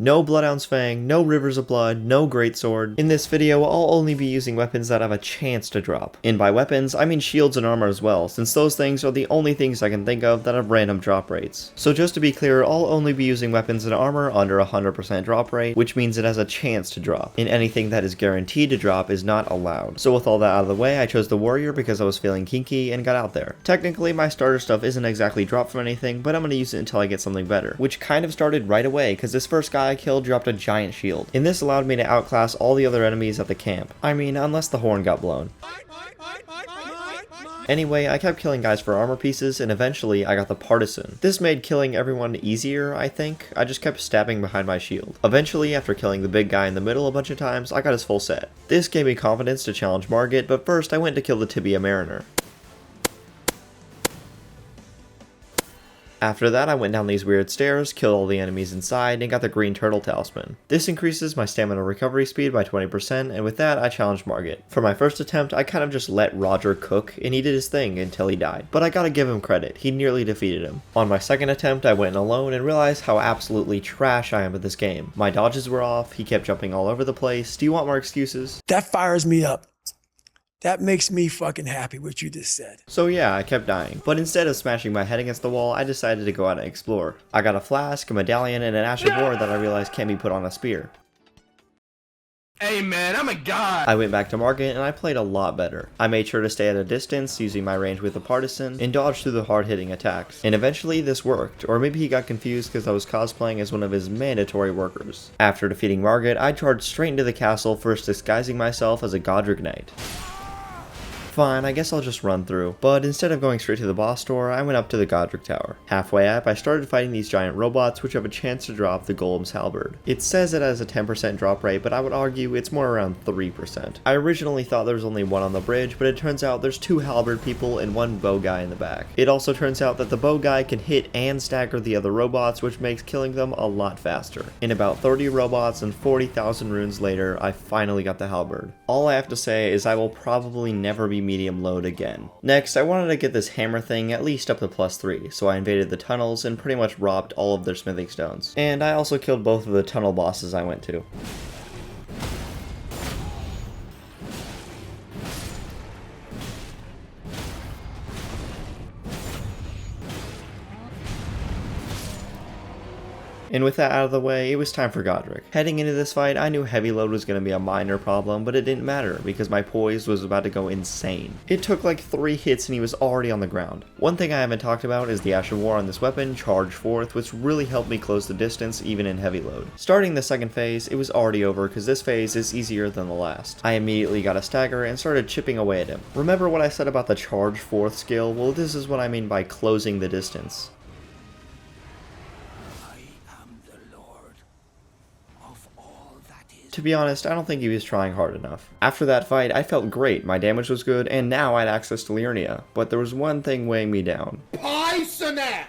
No Bloodhound's Fang, no Rivers of Blood, no Greatsword. In this video, I'll only be using weapons that have a chance to drop. And by weapons, I mean shields and armor as well, since those things are the only things I can think of that have random drop rates. So just to be clear, I'll only be using weapons and armor under 100% drop rate, which means it has a chance to drop. And anything that is guaranteed to drop is not allowed. So with all that out of the way, I chose the Warrior because I was feeling kinky and got out there. Technically, my starter stuff isn't exactly dropped from anything, but I'm going to use it until I get something better, which kind of started right away, because this first guy I killed dropped a giant shield, and this allowed me to outclass all the other enemies at the camp. I mean, unless the horn got blown. Anyway, I kept killing guys for armor pieces, and eventually I got the Partisan. This made killing everyone easier, I think. I just kept stabbing behind my shield. Eventually, after killing the big guy in the middle a bunch of times, I got his full set. This gave me confidence to challenge Margit, but first I went to kill the Tibia Mariner. After that, I went down these weird stairs, killed all the enemies inside, and got the green turtle talisman. This increases my stamina recovery speed by 20%, and with that, I challenged Margit. For my first attempt, I kind of just let Roger cook, and he did his thing until he died. But I gotta give him credit, he nearly defeated him. On my second attempt, I went in alone and realized how absolutely trash I am at this game. My dodges were off, he kept jumping all over the place. Do you want more excuses? That fires me up. That makes me fucking happy what you just said. So yeah, I kept dying, but instead of smashing my head against the wall, I decided to go out and explore. I got a flask, a medallion, and an ash of war that I realized can't be put on a spear. Hey man, I'm a god! I went back to Margit and I played a lot better. I made sure to stay at a distance using my range with the Partisan and dodge through the hard-hitting attacks. And eventually this worked, or maybe he got confused because I was cosplaying as one of his mandatory workers. After defeating Margit, I charged straight into the castle, first disguising myself as a Godric Knight. Fine, I guess I'll just run through. But instead of going straight to the boss door, I went up to the Godric Tower. Halfway up, I started fighting these giant robots which have a chance to drop the Golem's Halberd. It says it has a 10% drop rate, but I would argue it's more around 3%. I originally thought there was only one on the bridge, but it turns out there's two halberd people and one bow guy in the back. It also turns out that the bow guy can hit and stagger the other robots, which makes killing them a lot faster. In about 30 robots and 40,000 runes later, I finally got the halberd. All I have to say is I will probably never be medium load again. Next, I wanted to get this hammer thing at least up to +3, so I invaded the tunnels and pretty much robbed all of their smithing stones. And I also killed both of the tunnel bosses I went to. And with that out of the way, it was time for Godric. Heading into this fight, I knew heavy load was going to be a minor problem, but it didn't matter because my poise was about to go insane. It took like 3 hits and he was already on the ground. One thing I haven't talked about is the Ash of War on this weapon, Charge Forth, which really helped me close the distance even in heavy load. Starting the second phase, it was already over because this phase is easier than the last. I immediately got a stagger and started chipping away at him. Remember what I said about the Charge Forth skill? Well, this is what I mean by closing the distance. To be honest, I don't think he was trying hard enough. After that fight, I felt great, my damage was good, and now I had access to Liurnia, but there was one thing weighing me down. Poisonette!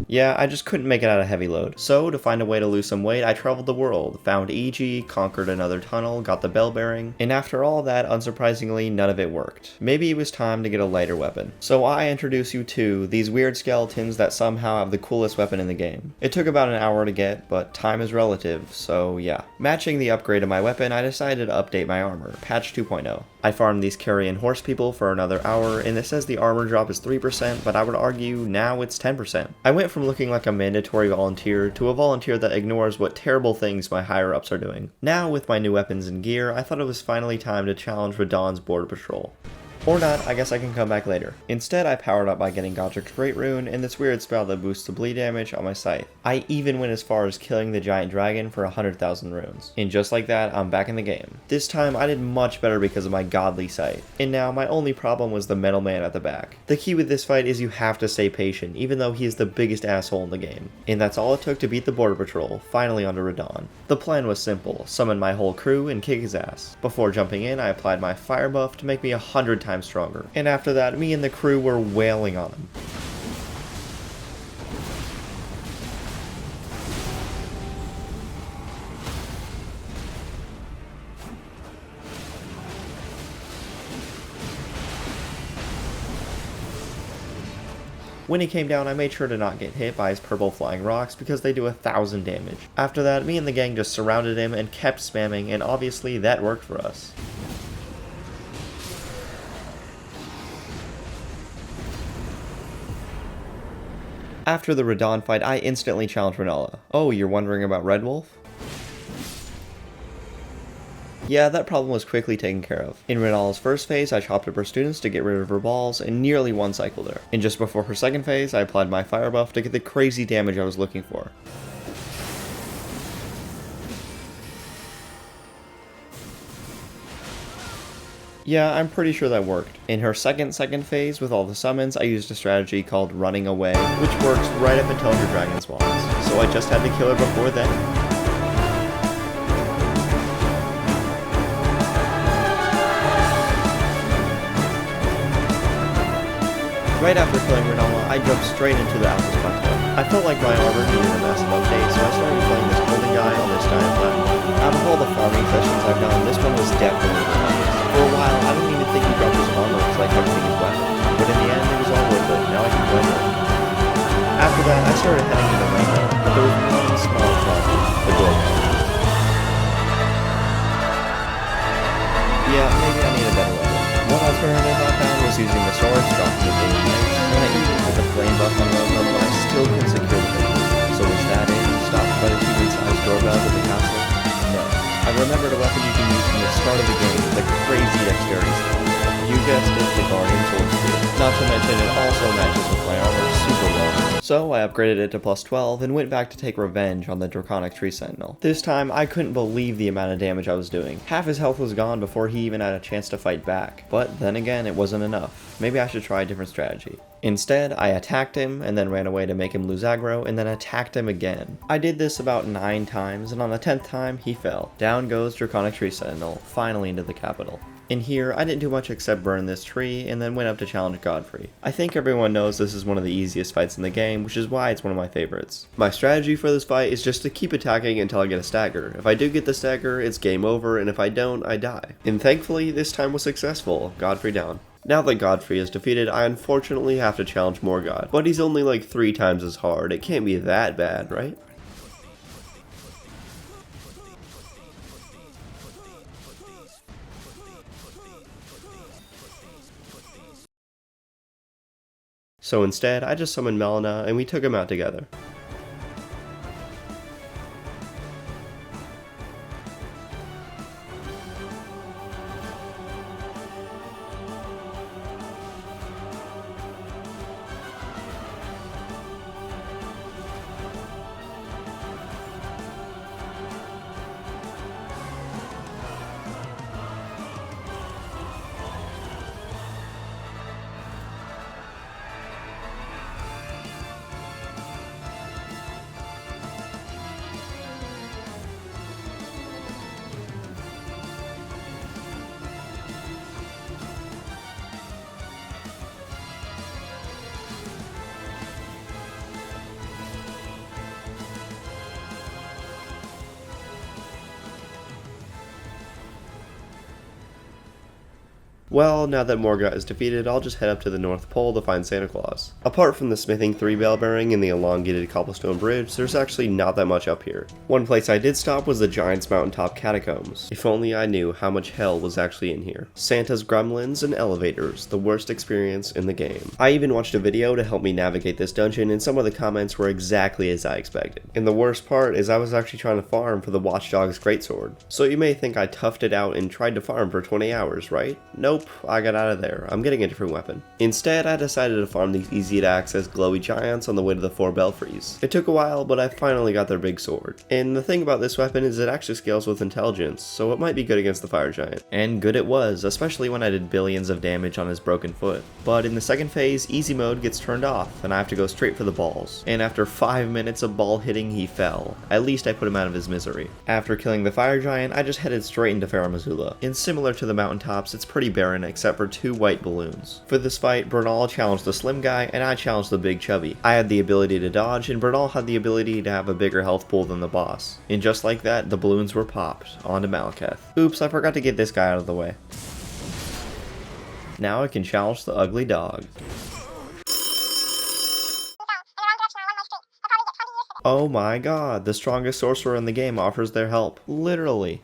Yeah, I just couldn't make it out of heavy load. So, to find a way to lose some weight, I traveled the world, found EG, conquered another tunnel, got the bell bearing, and after all that, unsurprisingly, none of it worked. Maybe it was time to get a lighter weapon. So I introduce you to these weird skeletons that somehow have the coolest weapon in the game. It took about an hour to get, but time is relative, so yeah. Matching the upgrade of my weapon, I decided to update my armor, patch 2.0. I farmed these carrion horse people for another hour, and it says the armor drop is 3%, but I would argue now it's 10%. I went from looking like a mandatory volunteer to a volunteer that ignores what terrible things my higher ups are doing. Now, with my new weapons and gear, I thought it was finally time to challenge Radahn's border patrol. Or not, I guess I can come back later. Instead, I powered up by getting Godric's Great Rune and this weird spell that boosts the bleed damage on my scythe. I even went as far as killing the giant dragon for 100,000 runes. And just like that, I'm back in the game. This time, I did much better because of my godly scythe. And now, my only problem was the metal man at the back. The key with this fight is you have to stay patient, even though he is the biggest asshole in the game. And that's all it took to beat the border patrol, finally onto Radahn. The plan was simple, summon my whole crew and kick his ass. Before jumping in, I applied my fire buff to make me 100 times stronger. And after that, me and the crew were wailing on him. When he came down, I made sure to not get hit by his purple flying rocks because they do 1,000 damage. After that, me and the gang just surrounded him and kept spamming, and obviously that worked for us. After the Radon fight, I instantly challenged Renala. Oh, you're wondering about Red Wolf? Yeah, that problem was quickly taken care of. In Renala's first phase, I chopped up her students to get rid of her balls and nearly one-cycled her. And just before her second phase, I applied my fire buff to get the crazy damage I was looking for. Yeah, I'm pretty sure that worked. In her second phase, with all the summons, I used a strategy called running away, which works right up until her dragon spawns. So I just had to kill her before then. Right after killing Renala, I jumped straight into the Atlas Plateau. I felt like my armor needed a massive update, so I started playing this golden guy on this giant platform. Out of all the farming sessions I've done, this one was definitely the hardest. For a while, I didn't even think he dropped his armor because I kept hitting his weapon, but in the end, it was all worth it. Now I can play more. After that, I started heading to the rainbow, but there was one small problem: the doorbell. Yeah, maybe I need a better weapon. One alternative I found was using the sword to drop the daily knights, and I even put the flame buff on Rosa, but I still couldn't secure the victory. So was that it? Stopped by the human-sized doorbell at the castle? No. I remembered a weapon you can use from the start of the game with a crazy dexterity skill. You guessed it, the Guardian Sword Spear. Not to mention it also matches with my armor super well. So I upgraded it to plus 12 and went back to take revenge on the Draconic Tree Sentinel. This time I couldn't believe the amount of damage I was doing. Half his health was gone before he even had a chance to fight back. But then again, it wasn't enough. Maybe I should try a different strategy. Instead, I attacked him, and then ran away to make him lose aggro, and then attacked him again. I did this about 9 times, and on the 10th time, he fell. Down goes Draconic Tree Sentinel, finally into the capital. In here, I didn't do much except burn this tree, and then went up to challenge Godfrey. I think everyone knows this is one of the easiest fights in the game, which is why it's one of my favorites. My strategy for this fight is just to keep attacking until I get a stagger. If I do get the stagger, it's game over, and if I don't, I die. And thankfully, this time was successful. Godfrey down. Now that Godfrey is defeated, I unfortunately have to challenge Morgott, but he's only like 3 times as hard. It can't be that bad, right? So instead, I just summoned Melina and we took him out together. Well, now that Morgott is defeated, I'll just head up to the North Pole to find Santa Claus. Apart from the smithing 3 bell bearing and the elongated cobblestone bridge, there's actually not that much up here. One place I did stop was the Giant's Mountaintop Catacombs. If only I knew how much hell was actually in here. Santa's gremlins and elevators, the worst experience in the game. I even watched a video to help me navigate this dungeon, and some of the comments were exactly as I expected. And the worst part is I was actually trying to farm for the Watchdog's greatsword. So you may think I toughed it out and tried to farm for 20 hours, right? Nope, I got out of there. I'm getting a different weapon. Instead, I decided to farm these easy to access glowy giants on the way to the 4 belfries. It took a while, but I finally got their big sword. And the thing about this weapon is it actually scales with intelligence, so it might be good against the fire giant. And good it was, especially when I did billions of damage on his broken foot. But in the second phase, easy mode gets turned off, and I have to go straight for the balls. And after 5 minutes of ball hitting, he fell. At least I put him out of his misery. After killing the fire giant, I just headed straight into Farum Azula. And similar to the mountaintops, it's pretty barren except for 2 white balloons. For this fight, Bernal challenged the slim guy, and I challenged the big chubby. I had the ability to dodge, and Bernal had the ability to have a bigger health pool than the boss. And just like that, the balloons were popped. On to Malekith. Oops, I forgot to get this guy out of the way. Now I can challenge the ugly dog. Oh my god, the strongest sorcerer in the game offers their help. Literally.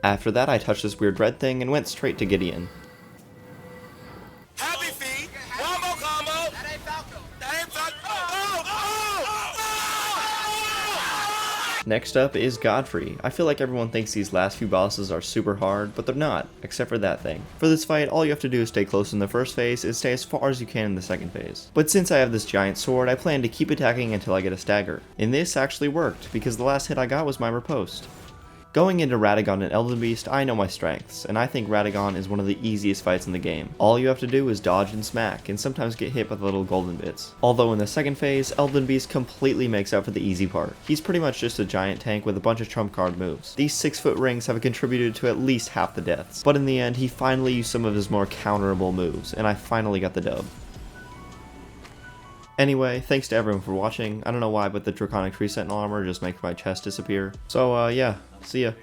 After that, I touched this weird red thing and went straight to Gideon. Happy feet. One more combo. That ain't Falco. That ain't Falco. Next up is Godfrey. I feel like everyone thinks these last few bosses are super hard, but they're not, except for that thing. For this fight, all you have to do is stay close in the first phase and stay as far as you can in the second phase. But since I have this giant sword, I plan to keep attacking until I get a stagger. And this actually worked, because the last hit I got was my riposte. Going into Radagon and Elden Beast, I know my strengths, and I think Radagon is one of the easiest fights in the game. All you have to do is dodge and smack, and sometimes get hit by the little golden bits. Although in the second phase, Elden Beast completely makes up for the easy part. He's pretty much just a giant tank with a bunch of trump card moves. These 6-foot rings have contributed to at least half the deaths, but in the end, he finally used some of his more counterable moves, and I finally got the dub. Anyway, thanks to everyone for watching. I don't know why, but the Draconic Tree Sentinel armor just makes my chest disappear. So, yeah, see ya.